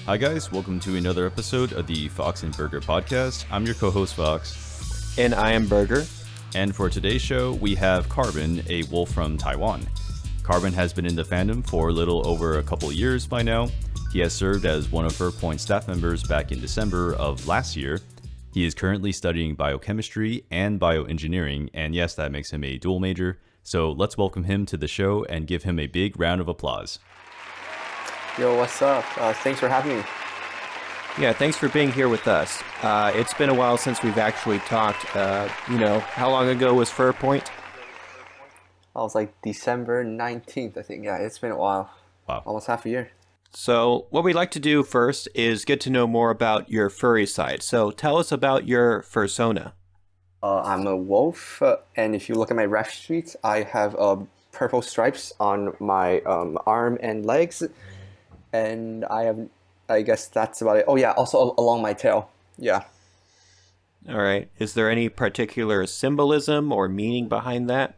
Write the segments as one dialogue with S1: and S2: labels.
S1: Hi guys, welcome to another episode of the Fox and Burger podcast. I'm your co-host Fox.
S2: And I am Burger.
S1: And for today's show, we have Carbon, a wolf from Taiwan. Carbon has been in the fandom for a little over a couple years by now. He has served as one of FurPoint staff members back in December of last year. He is currently studying biochemistry and bioengineering, and yes, that makes him a dual major. So let's welcome him to the show and give him a big round of applause.
S3: Yo, what's up? Thanks for having me.
S2: Yeah, thanks for being here with us. It's been a while since we've actually talked. How long ago was FurPoint?
S3: I was like December 19th, I think. Yeah, it's been a while.
S1: Wow.
S3: Almost half a year.
S2: So what we'd like to do first is get to know more about your furry side. So tell us about your Fursona.
S3: I'm a wolf, and if you look at my ref sheet, I have purple stripes on my arm and legs, and I guess that's about it. Oh yeah, also along my tail. Yeah.
S2: All right. Is there any particular symbolism or meaning behind that?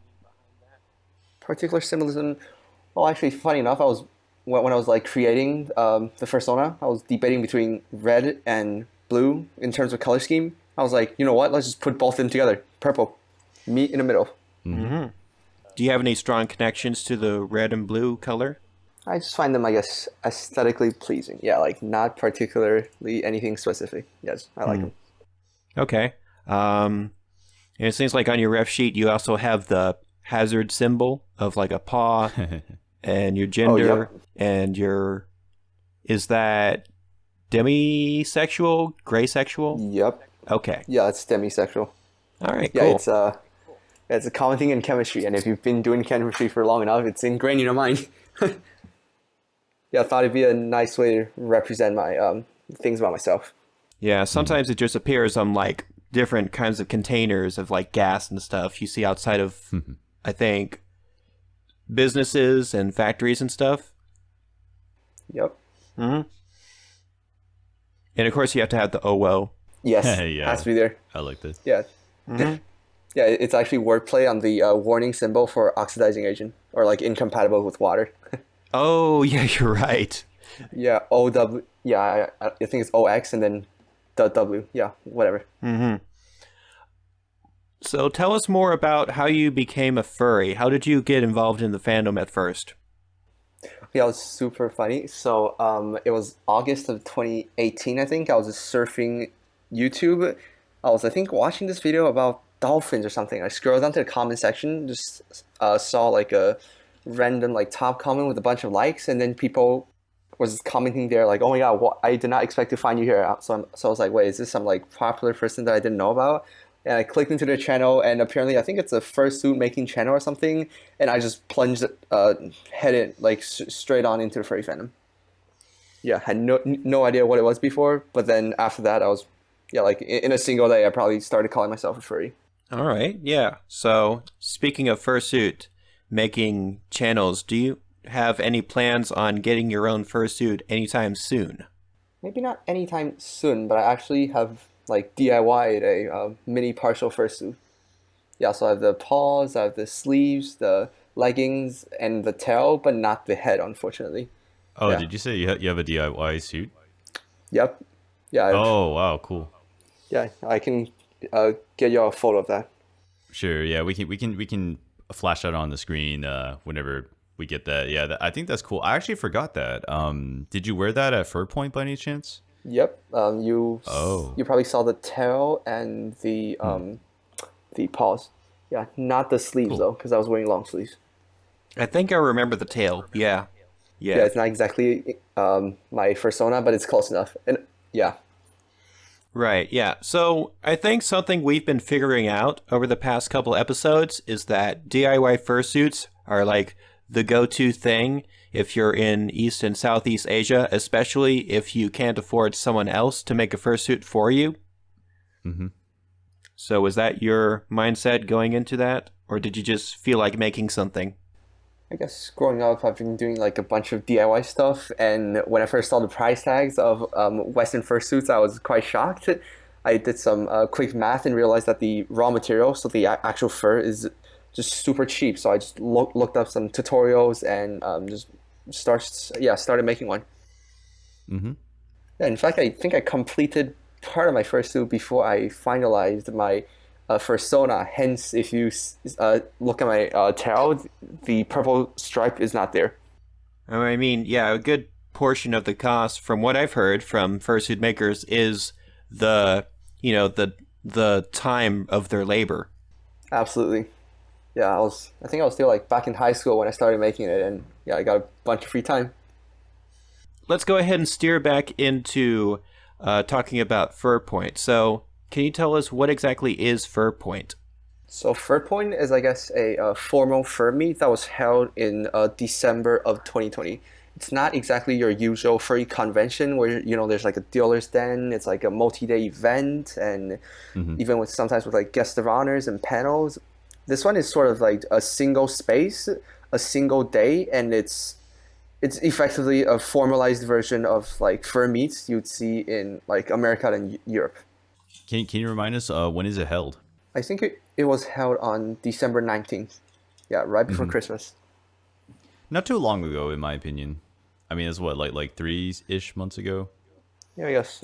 S3: Particular symbolism? Well, actually, funny enough, when I was like creating the Fursona, I was debating between red and blue in terms of color scheme. I was like, you know what? Let's just put both of them together. Purple. Meet in the middle.
S2: Mm-hmm. Do you have any strong connections to the red and blue color?
S3: I just find them, I guess, aesthetically pleasing. Yeah, like not particularly anything specific. Yes, I like them.
S2: Okay. And it seems like on your ref sheet, you also have the hazard symbol of like a paw and your gender and your... Is that demisexual? Gray sexual?
S3: Yep.
S2: Okay.
S3: Yeah, it's demisexual.
S2: All right,
S3: yeah,
S2: cool.
S3: It's a common thing in chemistry, and if you've been doing chemistry for long enough, it's ingrained in your mind. Yeah, I thought it'd be a nice way to represent my things about myself.
S2: Yeah, sometimes it just appears on like different kinds of containers of like gas and stuff you see outside of, I think, businesses and factories and stuff.
S3: Yep.
S2: Mm-hmm. And of course, you have to have the OWO.
S3: Yes,
S1: Yeah.
S3: has to be there.
S1: I like this.
S3: Yeah.
S2: Mm-hmm.
S3: Yeah, it's actually wordplay on the warning symbol for oxidizing agent, or like incompatible with water.
S2: Oh, yeah, you're right.
S3: Yeah, OW. Yeah, I think it's OX and then the W. Yeah, whatever.
S2: Mm-hmm. So tell us more about how you became a furry. How did you get involved in the fandom at first?
S3: Yeah, it was super funny. So it was August of 2018, I think. I was just surfing YouTube. I was, I think, watching this video about dolphins or something. I scrolled down to the comment section, just saw like a random like top comment with a bunch of likes, and then people was commenting there like, oh my god, I did not expect to find you here. So I was like, wait, is this some like popular person that I didn't know about? And I clicked into their channel, and apparently I think it's a fursuit making channel or something, and I just plunged headed like straight on into the furry fandom. Yeah, had no idea what it was before, but then after that I was, yeah, like in a single day I probably started calling myself a furry.
S2: All right, yeah. So speaking of fursuit making channels, do you have any plans on getting your own fursuit anytime soon?
S3: Maybe not anytime soon, but I actually have like DIY'd a mini partial fursuit. Yeah, so I have the paws, I have the sleeves, the leggings, and the tail, but not the head, unfortunately.
S1: Oh,
S3: Yeah.
S1: Did you say you have a DIY suit?
S3: Yep. Yeah.
S1: Oh, wow, cool.
S3: Yeah, I can get you a photo of that.
S1: Sure, yeah, we can flash that on the screen whenever we get that. Yeah, I think that's cool. I actually forgot that. Did you wear that at FurPoint by any chance?
S3: Yep. You probably saw the tail and the paws. Yeah, not the sleeves though, because I was wearing long sleeves.
S2: I think I remember the tail. Yeah.
S3: Yeah, it's not exactly my Fursona, but it's close enough. And yeah.
S2: Right, yeah. So I think something we've been figuring out over the past couple episodes is that DIY fursuits are like the go-to thing if you're in East and Southeast Asia, especially if you can't afford someone else to make a fursuit for you.
S1: Mm-hmm.
S2: So was that your mindset going into that? Or did you just feel like making something?
S3: I guess growing up, I've been doing like a bunch of DIY stuff, and when I first saw the price tags of Western fursuits, I was quite shocked. I did some quick math and realized that the raw material, so the actual fur, is just super cheap. So I just looked up some tutorials and just started making one.
S1: Mm-hmm.
S3: Yeah, in fact, I think I completed part of my fursuit before I finalized my Fursona. Hence, if you look at my tail, the purple stripe is not there.
S2: I mean, yeah, a good portion of the cost, from what I've heard from fursuit makers, is the the time of their labor.
S3: Absolutely. Yeah, I think I was still like back in high school when I started making it, and yeah, I got a bunch of free time.
S2: Let's go ahead and steer back into talking about FurPoint. So, can you tell us what exactly is FurPoint?
S3: So FurPoint is, I guess, a formal fur meet that was held in December of 2020. It's not exactly your usual furry convention where there's like a dealer's den. It's like a multi-day event, and even with sometimes with like guest of honors and panels. This one is sort of like a single space, a single day, and it's effectively a formalized version of like fur meets you'd see in like America and Europe.
S1: Can you remind us when is it held?
S3: I think it was held on December 19th. Yeah, right before Christmas.
S1: Not too long ago, in my opinion. I mean, it's what, like 3-ish months ago?
S3: Yeah, I guess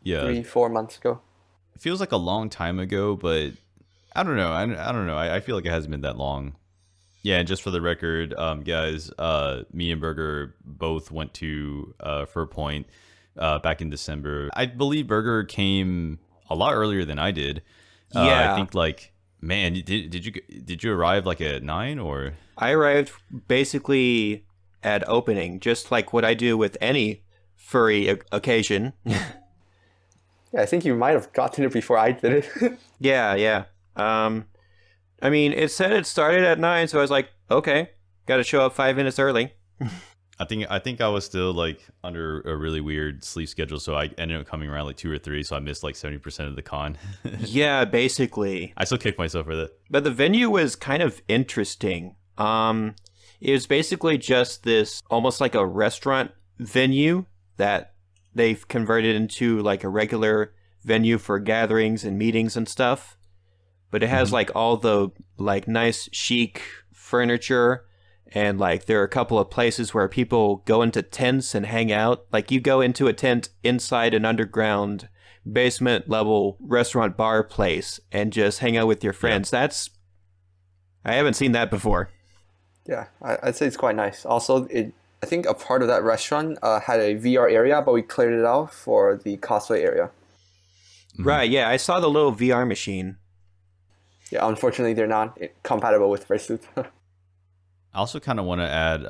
S1: Yeah.
S3: 3-4 months ago.
S1: It feels like a long time ago, but I don't know. I don't know. I feel like it hasn't been that long. Yeah, and just for the record, guys, me and Burger both went to FurPoint back in December. I believe Burger came a lot earlier than I did.
S2: Yeah.
S1: I think like, man, did you arrive like at 9 or?
S2: I arrived basically at opening, just like what I do with any furry occasion.
S3: Yeah, I think you might have gotten it before I did it.
S2: Yeah. I mean, it said it started at 9, so I was like, okay, got to show up 5 minutes early.
S1: I think I was still like under a really weird sleep schedule, so I ended up coming around like 2 or 3, so I missed like 70% of the con.
S2: Yeah, basically.
S1: I still kicked myself for that.
S2: But the venue was kind of interesting. It was basically just this almost like a restaurant venue that they've converted into like a regular venue for gatherings and meetings and stuff. But it has like all the like nice chic furniture, and like there are a couple of places where people go into tents and hang out. Like you go into a tent inside an underground basement level restaurant bar place and just hang out with your friends.
S1: Yeah.
S2: I haven't seen that before.
S3: Yeah, I'd say it's quite nice. Also, I think a part of that restaurant had a VR area, but we cleared it out for the cosplay area.
S2: Right, yeah, I saw the little VR machine.
S3: Yeah, unfortunately, they're not compatible with Fursuit.
S1: I also kind of want to add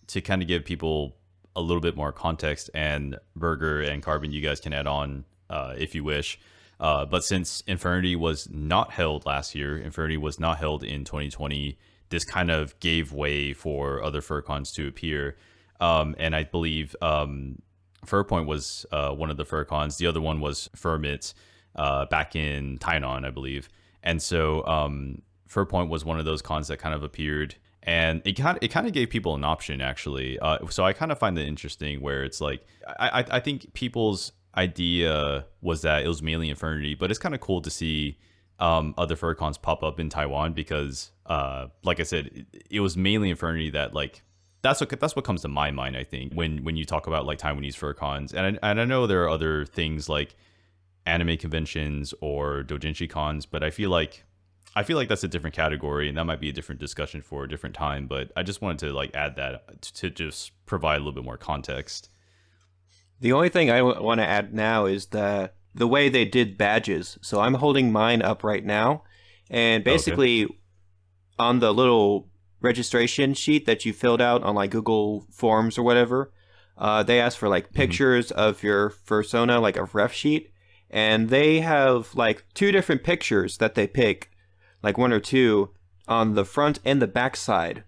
S1: to kind of give people a little bit more context, and Burger and Carbon, you guys can add on if you wish. But since Infinity was not held last year, Infinity was not held in 2020, this kind of gave way for other FurCons to appear. And I believe FurPoint was one of the FurCons. The other one was FurMit back in Taiwan, I believe. And so FurPoint was one of those cons that kind of appeared, and it kind of gave people an option, actually. So I kind of find that interesting, where it's like I think people's idea was that it was mainly Infinity, but it's kind of cool to see other FurCons pop up in Taiwan, because like I said, it was mainly Infinity that like that's what comes to my mind, I think, when you talk about like Taiwanese FurCons. And I know there are other things like anime conventions or doujinshi cons, but I feel like that's a different category, and that might be a different discussion for a different time. But I just wanted to like add that to just provide a little bit more context.
S2: The only thing I want to add now is the way they did badges. So I'm holding mine up right now, and basically on the little registration sheet that you filled out on like Google Forms or whatever, they ask for like pictures of your Fursona, like a ref sheet. And they have like 2 different pictures that they pick, like 1 or 2, on the front and the back side.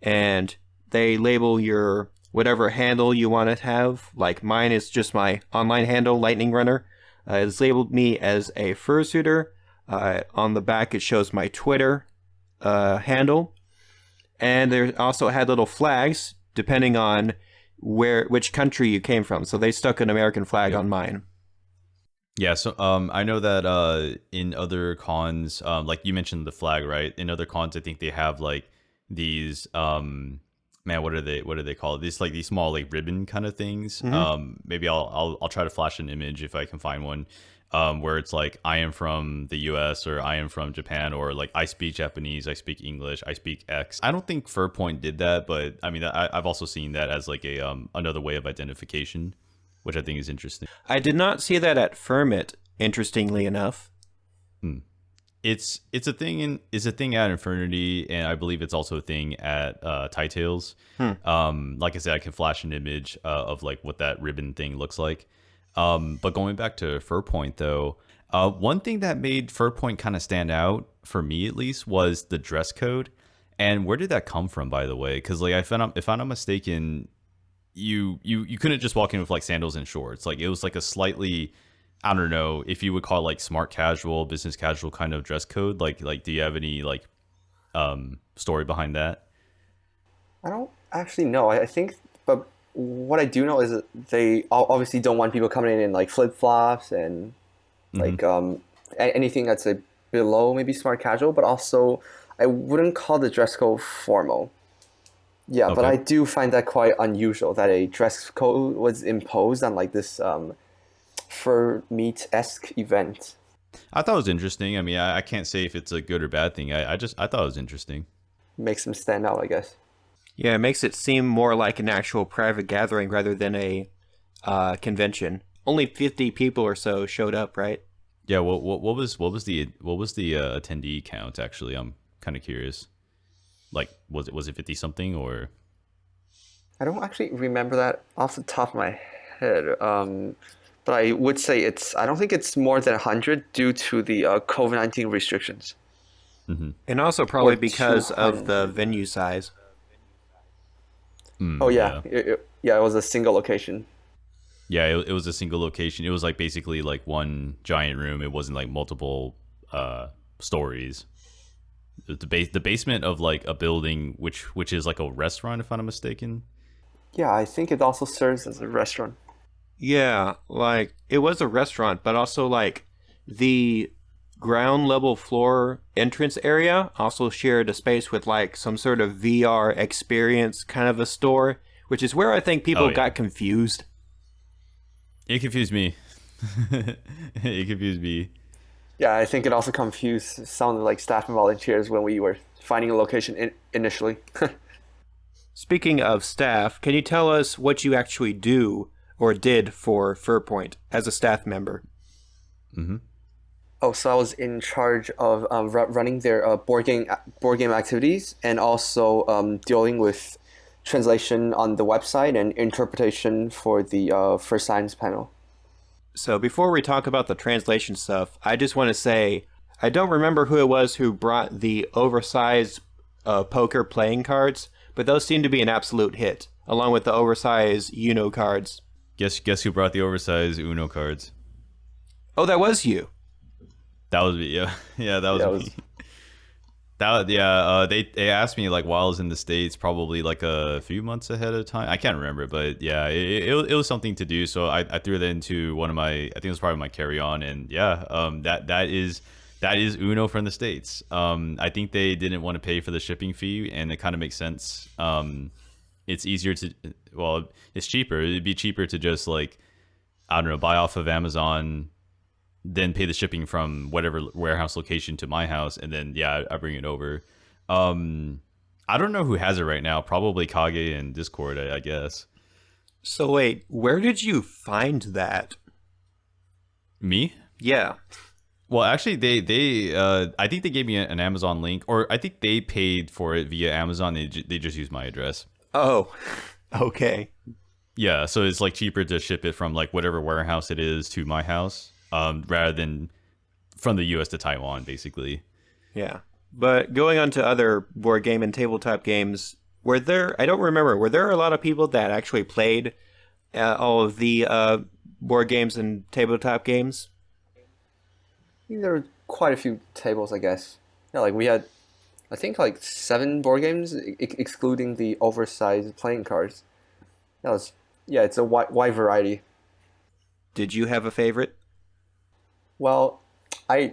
S2: And they label your whatever handle you want to have. Like mine is just my online handle, Lightning Runner. It's labeled me as a fursuiter. On the back it shows my Twitter handle. And they also had little flags depending on which country you came from. So they stuck an American flag on mine.
S1: Yeah, so I know that in other cons, like you mentioned the flag, right? In other cons, I think they have like these man, what are they called? These like these small like ribbon kind of things. Maybe I'll try to flash an image if I can find one. Where it's like I am from the U.S. or I am from Japan, or like I speak Japanese, I speak English, I speak X. I don't think FurPoint did that, but I mean I've also seen that as like a another way of identification, which I think is interesting.
S2: I did not see that at Furmit, interestingly enough.
S1: It's a thing at Infernity, and I believe it's also a thing at Titles. Like I said, I can flash an image of like what that ribbon thing looks like. But going back to FurPoint though, one thing that made FurPoint kind of stand out for me at least was the dress code. And where did that come from, by the way? Because like if I'm not mistaken, you couldn't just walk in with like sandals and shorts. Like it was like a slightly, I don't know if you would call it like smart casual, business casual kind of dress code. Like do you have any like story behind that? I
S3: don't actually know. I think, but what I do know is that they obviously don't want people coming in like flip flops and like anything that's like below maybe smart casual. But also, I wouldn't call the dress code formal. Yeah, okay. But I do find that quite unusual that a dress code was imposed on like this fur meet-esque event.
S1: I thought it was interesting. I mean, I can't say if it's a good or bad thing. I thought it was interesting.
S3: Makes them stand out, I guess.
S2: Yeah, it makes it seem more like an actual private gathering rather than a convention. Only 50 people or so showed up, right?
S1: Yeah. What was the attendee count? Actually, I'm kind of curious. Like, was it 50 something or?
S3: I don't actually remember that off the top of my head. But I would say I don't think it's more than 100 due to the COVID-19 restrictions.
S2: And also probably because of the venue size.
S3: Oh yeah, it was a single location.
S1: Yeah, it was a single location. It was like basically like one giant room. It wasn't like multiple stories. The basement of like a building, which is like a restaurant, if I'm not mistaken.
S3: Yeah, I think it also serves as a restaurant.
S2: Yeah, like it was a restaurant, but also like the ground level floor entrance area also shared a space with like some sort of VR experience kind of a store, which is where I think people got confused.
S1: It confused me. It confused me.
S3: Yeah, I think it also confused some of the like staff and volunteers when we were finding a location initially.
S2: Speaking of staff, can you tell us what you actually do or did for FurPoint as a staff member?
S3: Oh, so I was in charge of running their board game activities and also dealing with translation on the website and interpretation for the FurScience panel.
S2: So before we talk about the translation stuff, I just want to say I don't remember who it was who brought the oversized poker playing cards, but those seem to be an absolute hit, along with the oversized Uno cards.
S1: Guess who brought the oversized Uno cards?
S2: Oh, that was you.
S1: That was me. Yeah, that was me. They asked me like while I was in the States, probably like a few months ahead of time. I can't remember, but yeah, it was something to do. So I threw that into one of my, I think it was probably my carry-on, and yeah, that is Uno from the States. I think they didn't want to pay for the shipping fee, and it kind of makes sense. It's easier to, well, it's cheaper. It'd be cheaper to just like, I don't know, buy off of Amazon, then pay the shipping from whatever warehouse location to my house, and then I bring it over. I don't know who has it right now. Probably Kage and Discord, I guess.
S2: So wait, where did you find that?
S1: Me?
S2: Yeah.
S1: Well, actually, they I think they gave me an Amazon link, or I think they paid for it via Amazon. They just used my address.
S2: Oh, okay.
S1: Yeah, so it's like cheaper to ship it from like whatever warehouse it is to my house. Rather than from the U.S. to Taiwan, basically.
S2: Yeah. But going on to other board game and tabletop games, were there a lot of people that actually played all of the board games and tabletop games?
S3: There were quite a few tables, I guess. Yeah, like we had, I think like 7 board games, excluding the oversized playing cards. It's a wide variety.
S2: Did you have a favorite?
S3: Well, I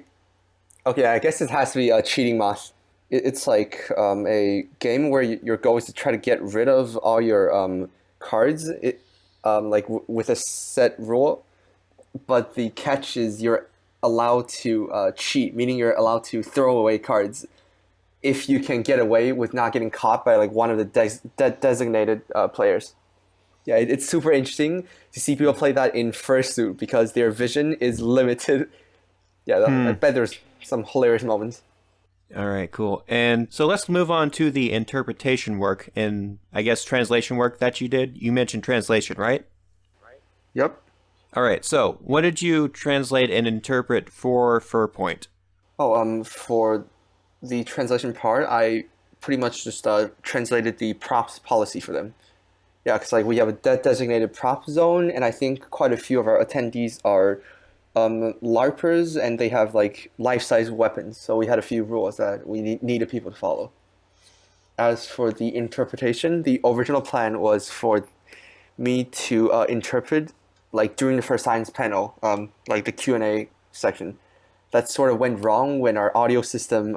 S3: guess it has to be Cheating Moth. It's like a game where your goal is to try to get rid of all your cards. Like with a set rule, but the catch is you're allowed to cheat, meaning you're allowed to throw away cards if you can get away with not getting caught by like one of the designated players. Yeah, it's super interesting to see people play that in Fursuit because their vision is limited. Yeah, I bet there's some hilarious moments.
S2: All right, cool. And so let's move on to the interpretation work and I guess translation work that you did. You mentioned translation, right?
S3: Yep.
S2: All right. So what did you translate and interpret for FurPoint?
S3: Oh, for the translation part, I pretty much just translated the props policy for them. Yeah, because like we have a designated prop zone, and I think quite a few of our attendees are LARPers, and they have like life-size weapons. So we had a few rules that we needed people to follow. As for the interpretation, the original plan was for me to interpret like during the FurScience panel, like the Q&A section. That sort of went wrong when our audio system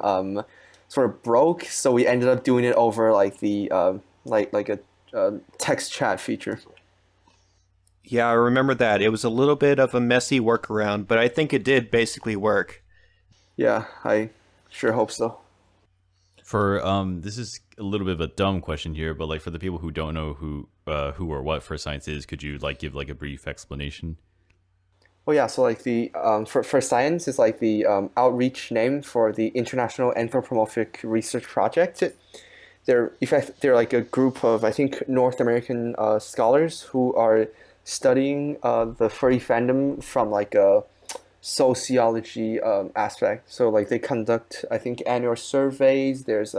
S3: sort of broke, so we ended up doing it over like the like a text chat feature.
S2: Yeah, I remember that. It was a little bit of a messy workaround, but I think it did basically work.
S3: Yeah, I sure hope so.
S1: For this is a little bit of a dumb question here, but like for the people who don't know who or what FurScience is, could you like give like a brief explanation?
S3: Oh yeah, so like the FurScience is like the outreach name for the International Anthropomorphic Research Project. They're in fact they're like a group of I think North American scholars who are studying the furry fandom from like a sociology aspect. So like they conduct I think annual surveys. There's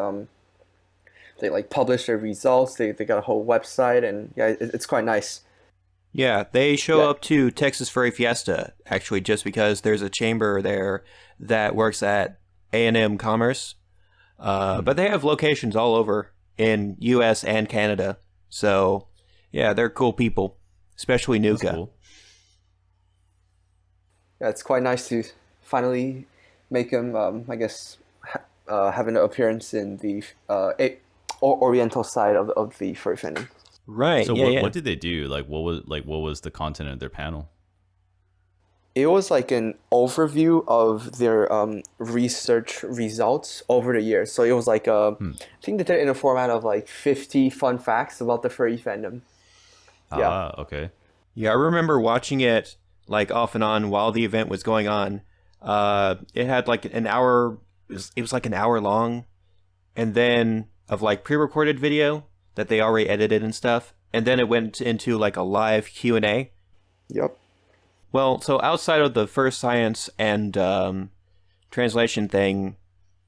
S3: they like publish their results. They got a whole website and yeah, it's quite nice.
S2: Yeah, they show up to Texas Furry Fiesta, actually, just because there's a chamber there that works at A&M Commerce. But they have locations all over in U.S. and Canada. So, yeah, they're cool people, especially Nuka.
S1: Cool.
S3: Yeah, it's quite nice to finally make him, I guess, have an appearance in the Oriental side of the furry fandom.
S2: Right.
S1: So
S2: yeah,
S1: what did they do? Like what was the content of their panel?
S3: It was like an overview of their research results over the years. So it was like I think they did it in a format of like 50 fun facts about the furry fandom. Yeah.
S1: Ah, okay.
S2: Yeah, I remember watching it like off and on while the event was going on. It had like an hour. It was like an hour long, and then of like pre-recorded video that they already edited and stuff, and then it went into like a live Q&A.
S3: Yep.
S2: Well, so outside of the FurScience and translation thing,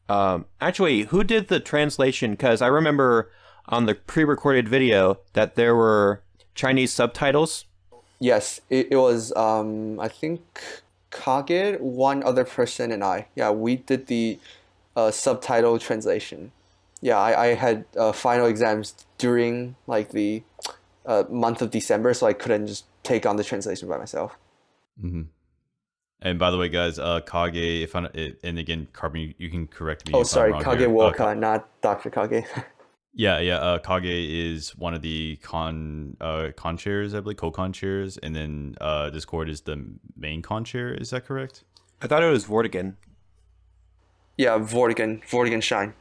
S2: actually, who did the translation? Because I remember on the pre-recorded video that there were Chinese subtitles.
S3: Yes, it was, I think, Kage, one other person, and I. Yeah, we did the subtitle translation. Yeah, I had final exams during like the month of December, so I couldn't just take on the translation by myself.
S1: Mm-hmm. And by the way, guys, Kage, and again, Carbon, you can correct me.
S3: Oh,
S1: if
S3: sorry,
S1: I'm wrong
S3: Kage
S1: here.
S3: Woka, not Dr. Kage.
S1: Yeah. Kage is one of the con chairs, I believe, co-con chairs, and then Discord is the main con chair. Is that correct?
S2: I thought it was Vortigern.
S3: Yeah, Vortigern Shine.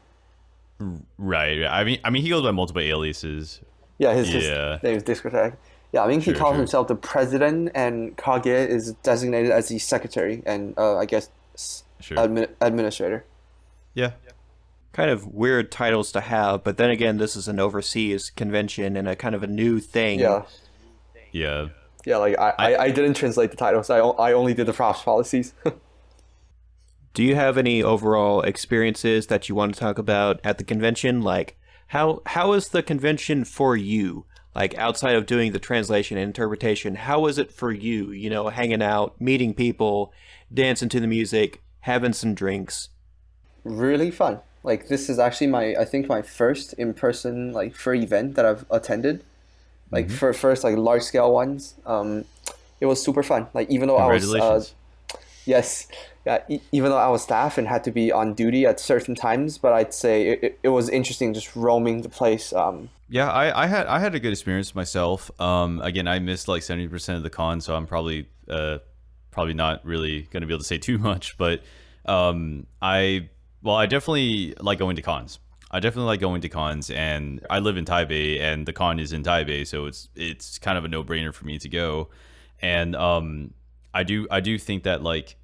S1: Right. I mean, he goes by multiple aliases.
S3: Yeah, his name is Discotag. Yeah, I mean, he calls himself the president, and Kage is designated as the secretary and I guess administrator.
S1: Yeah.
S2: Kind of weird titles to have, but then again, this is an overseas convention and a kind of a new thing.
S3: Yeah.
S1: Yeah.
S3: Yeah, like I didn't translate the titles. I only did the props policies.
S2: Do you have any overall experiences that you want to talk about at the convention? Like, how is the convention for you? Like, outside of doing the translation and interpretation, how is it for you? You know, hanging out, meeting people, dancing to the music, having some drinks.
S3: Really fun. Like, this is actually I think my first in-person like furry event that I've attended. Like first like large scale ones. It was super fun. Like even though I was Yes. Yeah, even though I was staff and had to be on duty at certain times, but I'd say it was interesting just roaming the place.
S1: Yeah, I had a good experience myself. Again, I missed like 70% of the con, so I'm probably not really going to be able to say too much. But I definitely like going to cons. I definitely like going to cons, and I live in Taipei, and the con is in Taipei, so it's kind of a no brainer for me to go. And I do think that like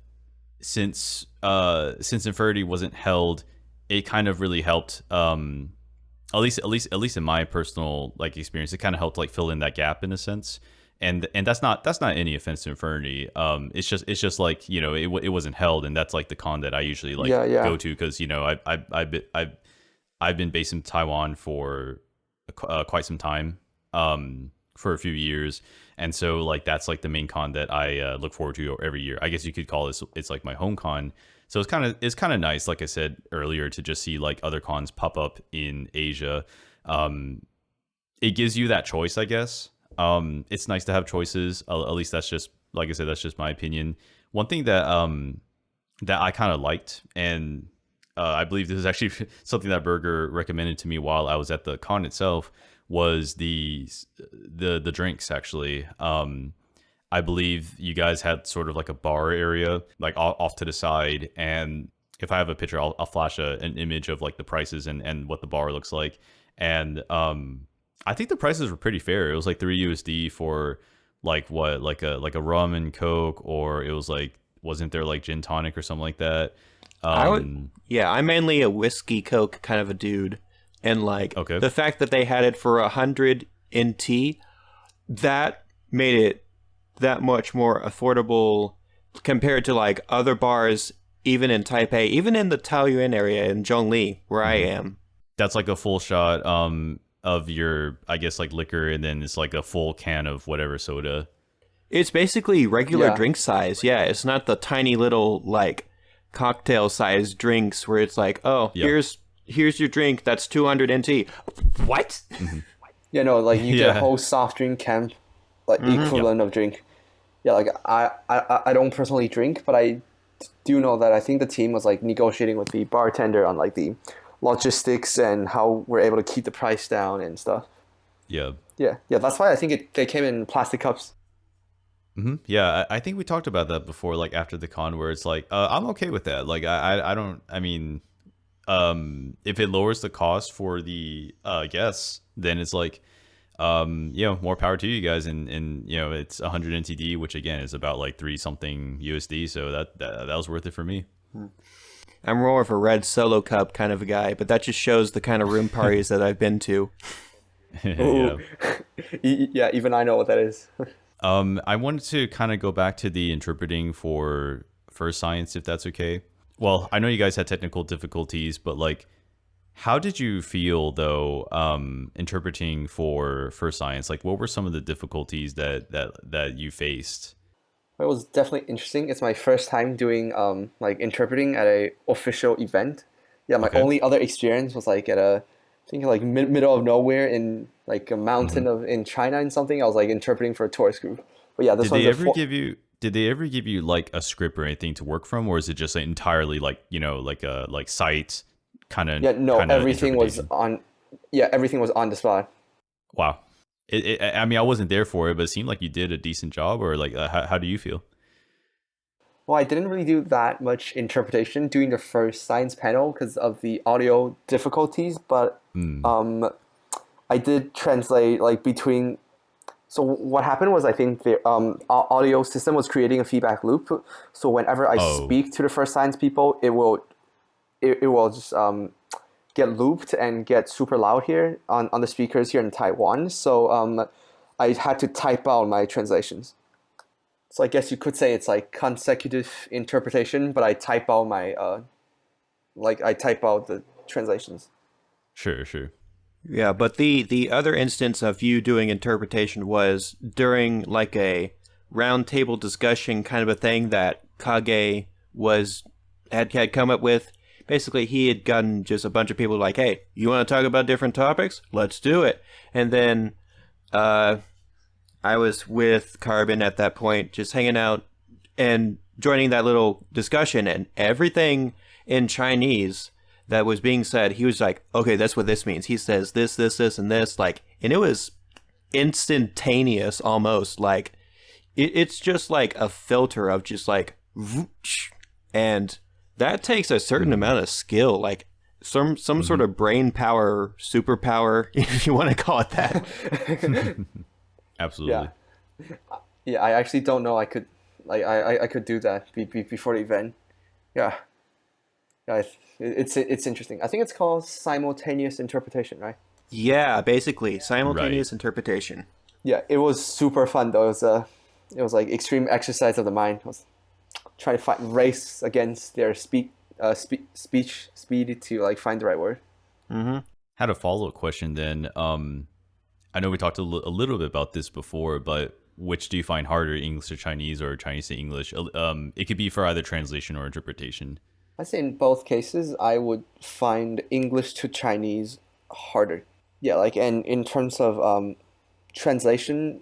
S1: since Infinity wasn't held, it kind of really helped. At least in my personal like experience, it kind of helped like fill in that gap in a sense. And that's not any offense to Infinity. It's just like, you know, it wasn't held, and that's like the con that I usually like go to, because, you know, I've been based in Taiwan for quite some time, for a few years, and so like that's like the main con that I look forward to every year. I guess you could call it's like my home con. So it's kind of nice, like I said earlier, to just see like other cons pop up in Asia. It gives you that choice, I guess. It's nice to have choices. At least that's just, like I said, that's just my opinion. One thing that that I kind of liked, and I believe this is actually something that Berger recommended to me while I was at the con itself, was the drinks actually. I believe you guys had sort of like a bar area, like off to the side. And if I have a picture, I'll flash an image of like the prices and what the bar looks like. And I think the prices were pretty fair. It was like 3 USD for like what, like a rum and Coke, or it was like, wasn't there like gin tonic or something like that?
S2: I'm mainly a whiskey Coke kind of a dude. And like the fact that they had it for 100 NT, that made it that much more affordable compared to like other bars, even in Taipei, even in the Taoyuan area in Zhongli, where I am.
S1: That's like a full shot of your, I guess, like liquor, and then it's like a full can of whatever soda.
S2: It's basically regular drink size. Yeah, it's not the tiny little like cocktail sized drinks where it's like, here's your drink, that's 200 NT. What?
S1: Mm-hmm.
S3: Yeah, no, like you get a whole soft drink can, like equivalent of drink. Yeah, like I don't personally drink, but I do know that I think the team was like negotiating with the bartender on like the logistics and how we're able to keep the price down and stuff.
S1: Yeah.
S3: That's why I think they came in plastic cups.
S1: Mm-hmm. Yeah, I think we talked about that before, like after the con, where it's like, I'm okay with that. Like I don't, I mean, if it lowers the cost for the guests, then it's like, you know, more power to you guys. And you know, it's 100 NTD, which again is about like 3 something USD. So that was worth it for me.
S2: I'm more of a red Solo cup kind of a guy, but that just shows the kind of room parties that I've been to.
S3: Yeah, even I know what that is.
S1: I wanted to kind of go back to the interpreting for FurScience, if that's okay. Well, I know you guys had technical difficulties, but like, how did you feel though, interpreting for FurScience? Like, what were some of the difficulties that you faced?
S3: It was definitely interesting. It's my first time doing like interpreting at a official event. Yeah, my only other experience was like at a, I think like middle of nowhere in like a mountain in China and something. I was like interpreting for a tourist group. But yeah, this
S1: Did they ever give you like a script or anything to work from, or is it just like entirely like, you know, like a like site kind of?
S3: Yeah, no, everything was on. Yeah, everything was on the spot.
S1: Wow. I mean, I wasn't there for it, but it seemed like you did a decent job. Or like, how do you feel?
S3: Well, I didn't really do that much interpretation during the first science panel because of the audio difficulties, but I did translate like between. So what happened was I think the audio system was creating a feedback loop. So whenever I speak to the first science people, it will just get looped and get super loud here on the speakers here in Taiwan. So I had to type out my translations. So I guess you could say it's like consecutive interpretation, but I type out my I type out the translations.
S1: Sure.
S2: Yeah, but the other instance of you doing interpretation was during like a round table discussion kind of a thing that Kage had come up with. Basically, he had gotten just a bunch of people like, hey, you want to talk about different topics? Let's do it. And then I was with Carbon at that point, just hanging out. And joining that little discussion, and everything in Chinese that was being said, he was like, okay, that's what this means. He says this, and this, like, and it was instantaneous almost. Like, it's just like a filter of just like, and that takes a certain amount of skill, like some sort of brain power, superpower, if you want to call it that.
S1: Absolutely.
S3: Yeah, I actually don't know I could I could do that before the event. Yeah. Yeah, it's interesting. I think it's called simultaneous interpretation, right?
S2: Yeah, basically simultaneous interpretation.
S3: Yeah, it was super fun though. It was like extreme exercise of the mind. I was trying to race against their speech speed to like find the right word.
S2: Mm-hmm.
S1: Had a follow-up question then. I know we talked a little bit about this before, but which do you find harder, English to Chinese or Chinese to English? It could be for either translation or interpretation.
S3: I'd say in both cases, I would find English to Chinese harder. Yeah, like, and in terms of translation,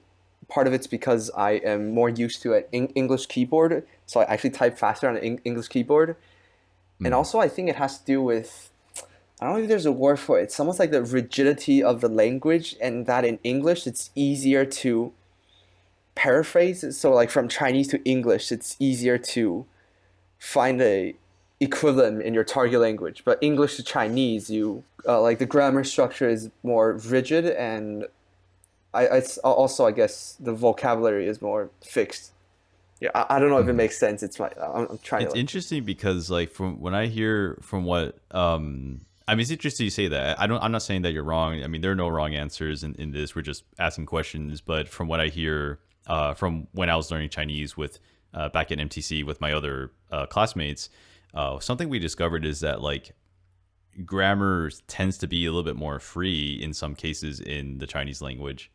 S3: part of it's because I am more used to an English keyboard, so I actually type faster on an English keyboard. And also, I think it has to do with, I don't know if there's a word for it. It's almost like the rigidity of the language, and that in English, it's easier to paraphrase. So, like, from Chinese to English, it's easier to find a equivalent in your target language. But English to Chinese, you like the grammar structure is more rigid, and it's also, I guess, the vocabulary is more fixed. Yeah, I don't know if it makes sense. I'm trying.
S1: It's interesting because, like, from when I hear from what I mean, it's interesting you say that. I'm not saying that you're wrong. I mean, there are no wrong answers in this. We're just asking questions. But from what I hear from when I was learning Chinese with back at MTC with my other classmates, something we discovered is that, like, grammar tends to be a little bit more free in some cases in the Chinese language.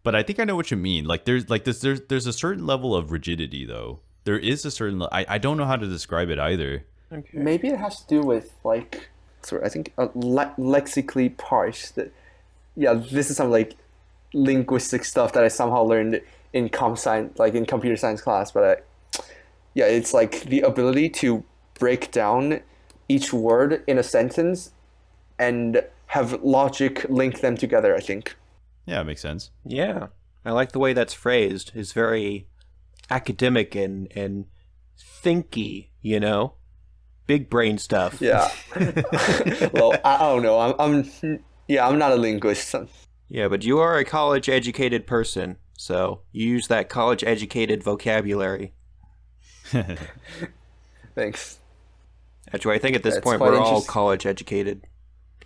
S1: But I think I know what you mean. Like, there's a certain level of rigidity, though. There is a certain. I don't know how to describe it either.
S2: Okay.
S3: Maybe it has to do with, like, sorry, I think lexically parsed. Yeah, this is some like linguistic stuff that I somehow learned in in computer science class. But yeah, it's like the ability to break down each word in a sentence and have logic link them together, I think.
S1: Yeah, it makes sense.
S2: Yeah, I like the way that's phrased. It's very academic and thinky, you know, big brain stuff.
S3: Yeah. Well, I don't know. I'm not a linguist.
S2: Yeah, but you are a college-educated person, so you use that college-educated vocabulary.
S3: Thanks.
S2: Actually, I think at this
S3: That's
S2: point
S3: quite
S2: we're all
S3: interesting.
S2: college-educated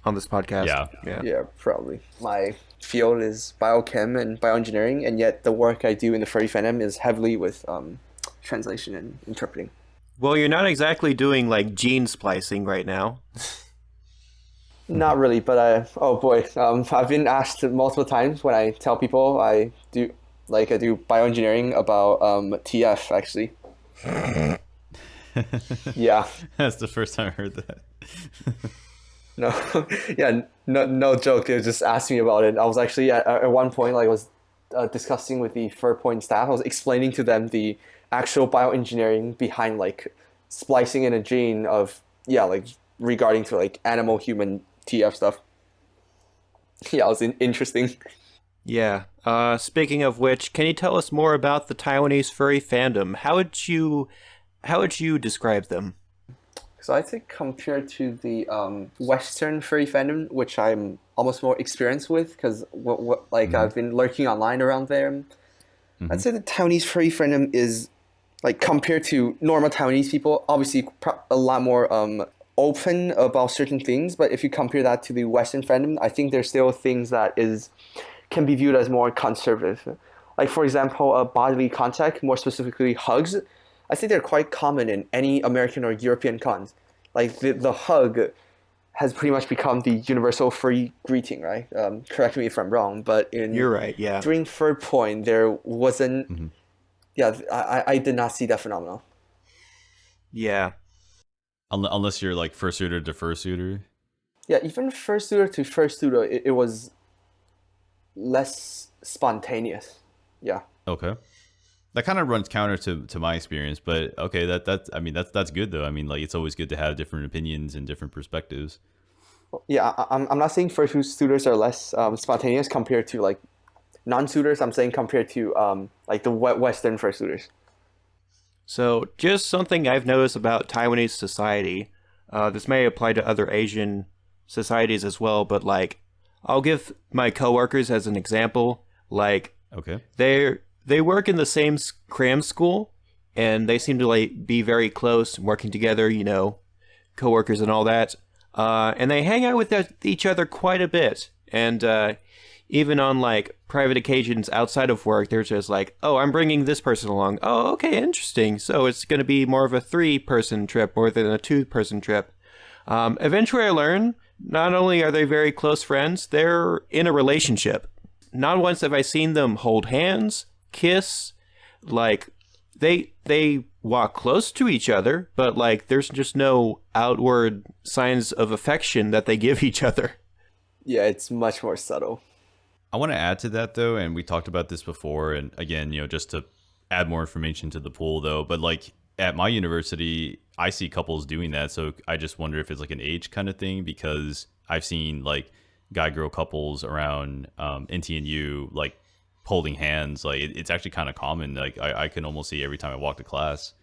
S2: on this podcast.
S3: Yeah, probably. My field is biochem and bioengineering, and yet the work I do in the Furry fandom is heavily with translation and interpreting.
S2: Well, you're not exactly doing like gene splicing right now.
S3: Not really, but oh boy, I've been asked multiple times when I tell people I do bioengineering about TF actually. Yeah.
S1: That's the first time I heard that.
S3: No, yeah, no joke. They just asked me about it. I was actually at one point, like, I was discussing with the FurPoint staff. I was explaining to them the actual bioengineering behind, like, splicing in a gene of, yeah, like, regarding to, like, animal human TF stuff. Yeah, it was interesting.
S2: Yeah. Speaking of which, can you tell us more about the Taiwanese furry fandom? How would you describe them?
S3: So I think compared to the Western furry fandom, which I'm almost more experienced with, because I've been lurking online around there, I'd say the Taiwanese furry fandom is, like, compared to normal Taiwanese people, obviously a lot more open about certain things. But if you compare that to the Western fandom, I think there's still things that can be viewed as more conservative. Like, for example, bodily contact, more specifically hugs. I think they're quite common in any American or European cons. Like, the hug has pretty much become the universal furry greeting, right? Correct me if I'm wrong, but
S2: You're right, yeah.
S3: During FurPoint, there wasn't. Yeah, I did not see that phenomenon.
S2: Yeah.
S1: Unless you're like fursuiter to fursuiter.
S3: Yeah, even fursuiter to fursuiter, it was less spontaneous. Yeah.
S1: Okay. That kind of runs counter to my experience, but okay, that's good though. I mean, like it's always good to have different opinions and different perspectives.
S3: Yeah, I'm not saying fursuit suitors are less spontaneous compared to like non-suitors. I'm saying compared to like the Western fursuiters.
S2: So, just something I've noticed about Taiwanese society. This may apply to other Asian societies as well, but like, I'll give my coworkers as an example. Like,
S1: Okay.
S2: they work in the same cram school, and they seem to like be very close, working together. You know, coworkers and all that. And they hang out with each other quite a bit, and even on like private occasions outside of work, they're just like, "Oh, I'm bringing this person along. Oh, okay, interesting. So it's going to be more of a 3-person trip more than a 2-person trip." Eventually, I learn not only are they very close friends, they're in a relationship. Not once have I seen them hold hands, kiss, like they walk close to each other, but like there's just no outward signs of affection that they give each other.
S3: Yeah, it's much more subtle.
S1: I want to add to that though, and we talked about this before, and again, just to add more information to the pool though, but like at my university, I see couples doing that, so I just wonder if it's like an age kind of thing, because I've seen like guy-girl couples around NTNU like holding hands. Like it's actually kind of common. Like I can almost see every time I walk to class.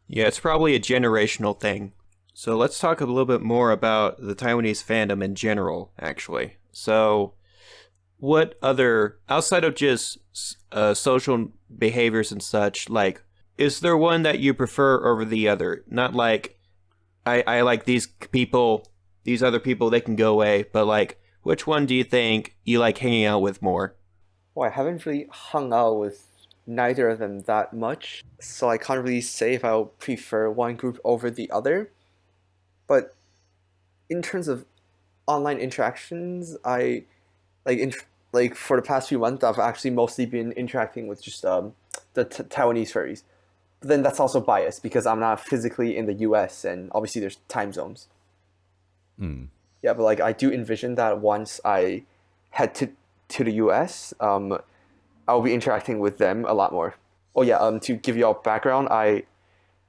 S2: Yeah, it's probably a generational thing. So let's talk a little bit more about the Taiwanese fandom in general, actually. So what other, outside of just social behaviors and such, like, is there one that you prefer over the other? Not like, I like these people, these other people, they can go away, but like, which one do you think you like hanging out with more?
S3: Well, I haven't really hung out with neither of them that much, so I can't really say if I'll prefer one group over the other. But in terms of online interactions, I like for the past few months, I've actually mostly been interacting with just the Taiwanese furries. But then that's also biased because I'm not physically in the U.S. and obviously there's time zones. Yeah, but like I do envision that once I head to the U.S., I'll be interacting with them a lot more. Oh yeah, to give you all background, I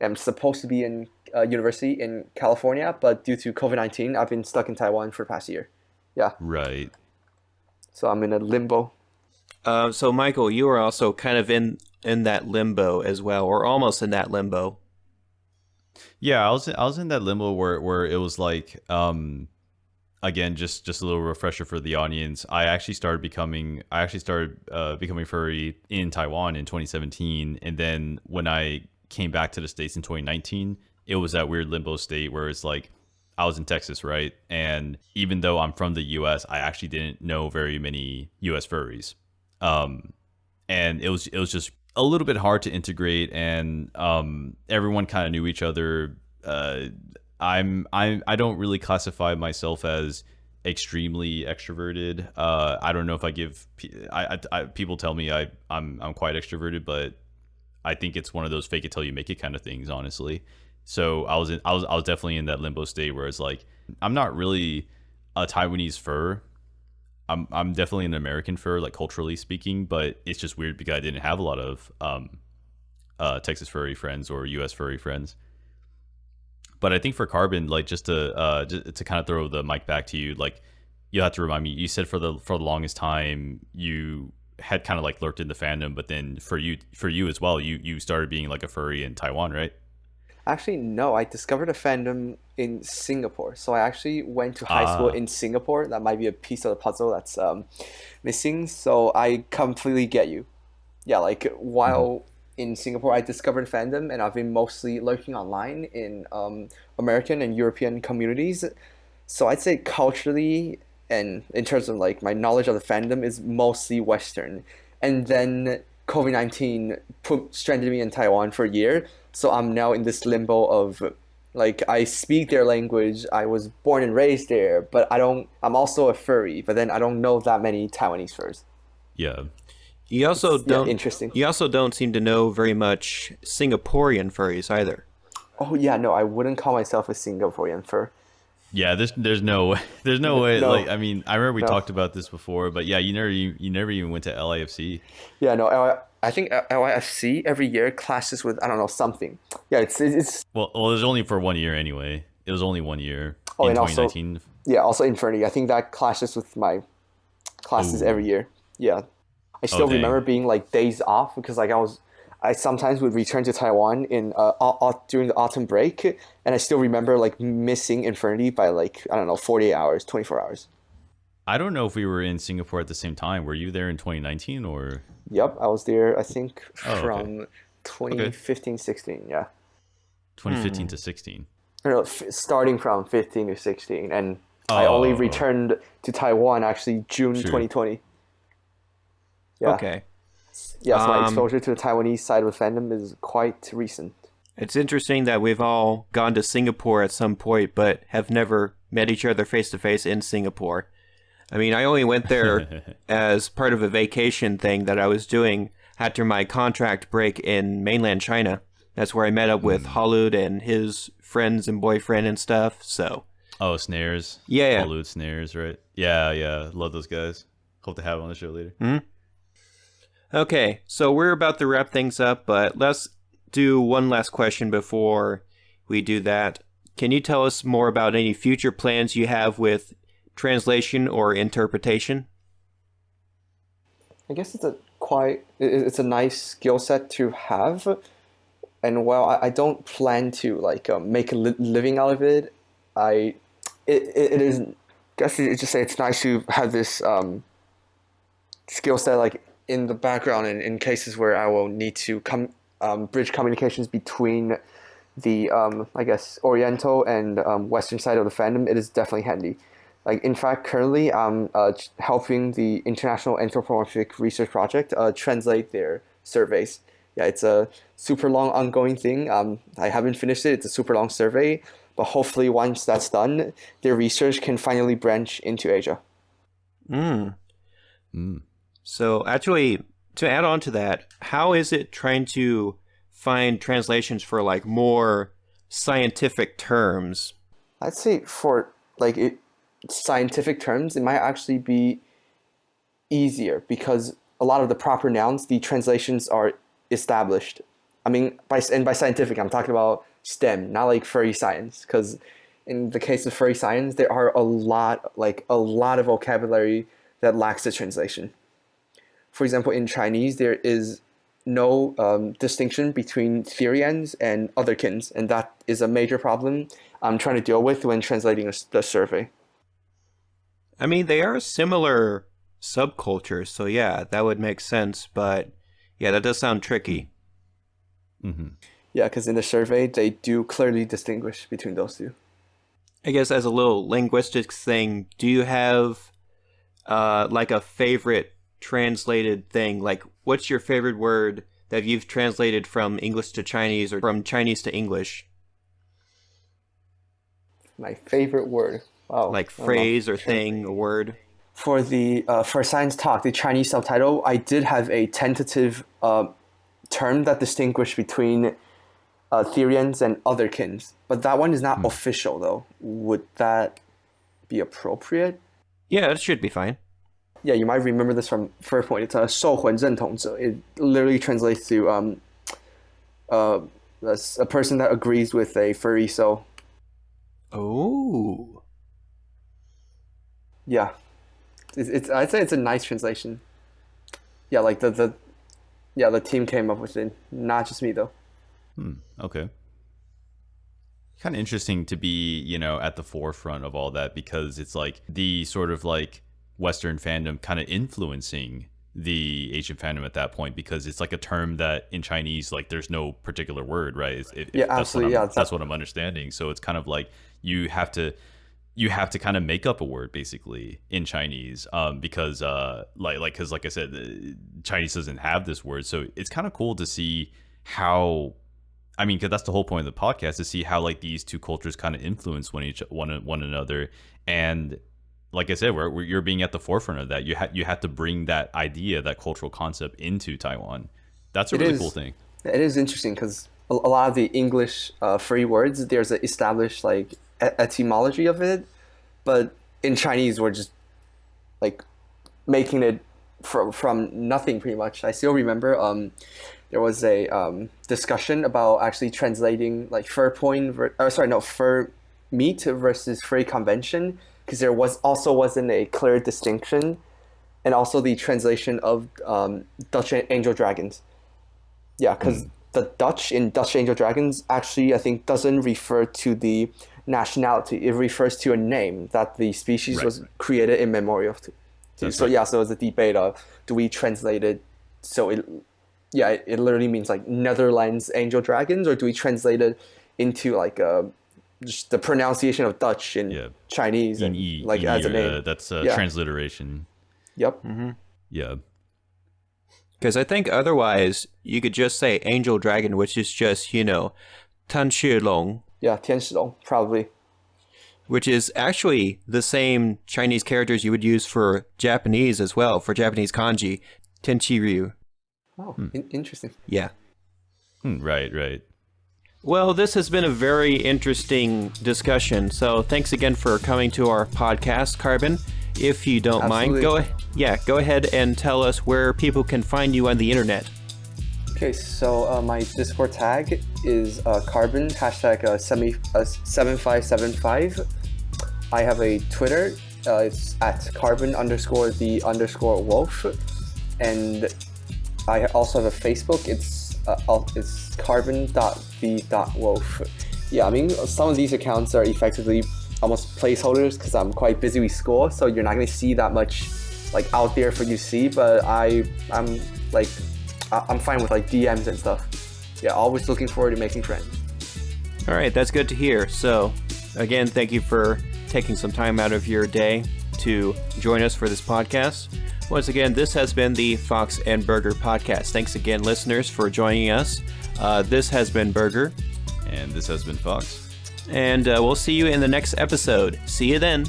S3: am supposed to be in university in California, but due to COVID-19, I've been stuck in Taiwan for the past year. Yeah,
S1: Right.
S3: so I'm in a limbo.
S2: So Michael, you are also kind of in that limbo as well, or almost in that limbo.
S1: Yeah, I was in that limbo where it was like again, just a little refresher for the audience. I actually started becoming furry in Taiwan in 2017, and then when I came back to the States in 2019, it was that weird limbo state where it's like I was in Texas, right? And even though I'm from the US, I actually didn't know very many US furries. And it was just a little bit hard to integrate, and everyone kind of knew each other. I don't really classify myself as extremely extroverted. I don't know if I give people tell me I'm quite extroverted, but I think it's one of those fake it till you make it kind of things, honestly. So I was definitely in that limbo state where it's like I'm not really a Taiwanese fur. I'm definitely an American fur, like culturally speaking, but it's just weird because I didn't have a lot of Texas furry friends or US furry friends. But I think for Carbon, like just to kind of throw the mic back to you, like you have to remind me. You said for the longest time you had kind of like lurked in the fandom, but then for you as well, you started being like a furry in Taiwan, right?
S3: Actually, no, I discovered a fandom in Singapore. So I actually went to high school in Singapore. That might be a piece of the puzzle that's missing. So I completely get you. Yeah, like while in Singapore, I discovered fandom, and I've been mostly lurking online in American and European communities. So I'd say culturally and in terms of like my knowledge of the fandom is mostly Western. And then COVID-19 stranded me in Taiwan for a year. So I'm now in this limbo of like I speak their language. I was born and raised there, but I'm also a furry, but then I don't know that many Taiwanese furs.
S1: Yeah.
S2: You also don't
S3: interesting.
S2: You also don't seem to know very much Singaporean furries either.
S3: Oh yeah, no, I wouldn't call myself a Singaporean fur.
S1: Yeah, there's no way.
S3: No.
S1: Like, I mean, I remember we talked about this before, but yeah, you never even went to LAFC.
S3: Yeah, no, I think LIFC every year clashes with, I don't know, something. Yeah, it's
S1: Well, it was only for 1 year anyway. It was only 1 year
S3: oh,
S1: in
S3: and also
S1: 2019.
S3: yeah, also Infinity. I think that clashes with my classes every
S1: Oh,
S3: year. Yeah, I
S1: oh
S3: still
S1: dang.
S3: remember being like days off because like I sometimes would return to Taiwan in during the autumn break, and I still remember like missing Infinity by like, I don't know, 48 hours, 24 hours.
S1: I don't know if we were in Singapore at the same time. Were you there in 2019 or?
S3: Yep, I was there. I think
S1: Oh, okay.
S3: from
S1: Okay.
S3: 2015, 16. Yeah,
S1: 2015 to 16.
S3: no, starting from 15 to 16, and I only
S1: Oh,
S3: returned to Taiwan actually June
S1: sure.
S3: 2020. Yeah,
S2: Okay.
S3: yeah. So my
S2: Um,
S3: exposure to the Taiwanese side of the fandom is quite recent.
S2: it's interesting that we've all gone to Singapore at some point, but have never met each other face to face in Singapore. I mean, I only went there as part of a vacation thing that I was doing after my contract break in mainland China. That's where I met up with Holud and his friends and boyfriend and stuff. So,
S1: Oh, Snares.
S2: yeah.
S1: Hollywood Snares, right? Yeah, yeah. Love those guys. Hope to have them on the show later.
S2: Okay, so we're about to wrap things up, but let's do one last question before we do that. Can you tell us more about any future plans you have with translation or interpretation?
S3: I guess it's a nice skill set to have, and while I don't plan to like make a living out of it, it is, guess you just say it's nice to have this skill set like in the background in cases where I will need to bridge communications between the I guess Oriental and Western side of the fandom. It is definitely handy. Like in fact, currently I'm helping the International Anthropomorphic Research Project translate their surveys. Yeah, it's a super long ongoing thing. I haven't finished it. It's a super long survey, but hopefully once that's done, their research can finally branch into Asia.
S2: Mm.
S1: Mm.
S2: So, actually, to add on to that, how is it trying to find translations for like more scientific terms?
S3: I'd say for scientific terms, it might actually be easier because a lot of the proper nouns, the translations are established. I mean, by scientific, I'm talking about STEM, not like furry science, because in the case of furry science, there are a lot of vocabulary that lacks the translation. For example, in Chinese, there is no distinction between Therians and otherkins, and that is a major problem I'm trying to deal with when translating the survey.
S2: I mean, they are similar subcultures, so yeah, that would make sense, but yeah, that does sound tricky.
S1: Mm-hmm.
S3: Yeah, because in the survey, they do clearly distinguish between those two.
S2: I guess as a little linguistics thing, do you have like a favorite translated thing? Like, what's your favorite word that you've translated from English to Chinese or from Chinese to English?
S3: My favorite word. Wow.
S2: Like
S3: I don't know.
S2: phrase or thing, a word?
S3: For the FurScience talk, the Chinese subtitle, I did have a tentative term that distinguished between Therians and otherkins, but that one is not official though. Would that be appropriate?
S2: Yeah, it should be fine.
S3: Yeah, you might remember this from FurPoint. It's a 受魂认同者. It literally translates to a person that agrees with a furry. So
S2: Oh.
S3: yeah, it's I'd say it's a nice translation. Yeah, like the team came up with it, not just me though.
S1: Okay. Kind of interesting to be, at the forefront of all that because it's like the sort of like Western fandom kind of influencing the Asian fandom at that point because it's like a term that in Chinese, like there's no particular word, right?
S3: Yeah,
S1: That's
S3: absolutely.
S1: what
S3: Yeah,
S1: that's what I'm understanding. So it's kind of like you have to kind of make up a word basically in Chinese because because like I said, Chinese doesn't have this word. So it's kind of cool to see how, I mean, because that's the whole point of the podcast, to see how like these two cultures kind of influence one another. And like I said, you're being at the forefront of that. You have to bring that idea, that cultural concept into Taiwan. That's a really cool thing.
S3: It is interesting because a lot of the English free words, there's an established like etymology of it, but in Chinese we're just like making it from nothing pretty much. I still remember there was a discussion about actually translating like FurPoint fur meat versus furry convention, because there wasn't a clear distinction, and also the translation of Dutch angel dragons. Yeah, because the Dutch in Dutch angel dragons actually I think doesn't refer to the nationality. It refers to a name that the species was created in memory of. So it was a debate of, do we translate it so it literally means like Netherlands angel dragons, or do we translate it into like just the pronunciation of Dutch in Chinese and like as a name?
S1: That's transliteration.
S3: Yep.
S2: Mm-hmm.
S1: Yeah.
S2: Because I think otherwise you could just say angel dragon, which is just, Tan Shi Long.
S3: Yeah, Tianshilong, probably.
S2: Which is actually the same Chinese characters you would use for Japanese as well, for Japanese kanji, Tenchi-ryu.
S3: Oh, interesting.
S2: Yeah.
S1: Right.
S2: Well, this has been a very interesting discussion. So thanks again for coming to our podcast, Carbon. If you don't mind, go ahead and tell us where people can find you on the internet.
S3: Okay, so my Discord tag is Carbon, hashtag 7575. I have a Twitter, it's at Carbon_the_wolf. And I also have a Facebook, it's carbon.the.wolf. Yeah, I mean, some of these accounts are effectively almost placeholders because I'm quite busy with school, so you're not going to see that much like out there for you to see, but I'm fine with like DMs and stuff. Yeah, always looking forward to making friends.
S2: All right, that's good to hear. So, again, thank you for taking some time out of your day to join us for this podcast. Once again, this has been the Fox and Burger podcast. Thanks again, listeners, for joining us. This has been Burger.
S1: And this has been Fox.
S2: And we'll see you in the next episode. See you then.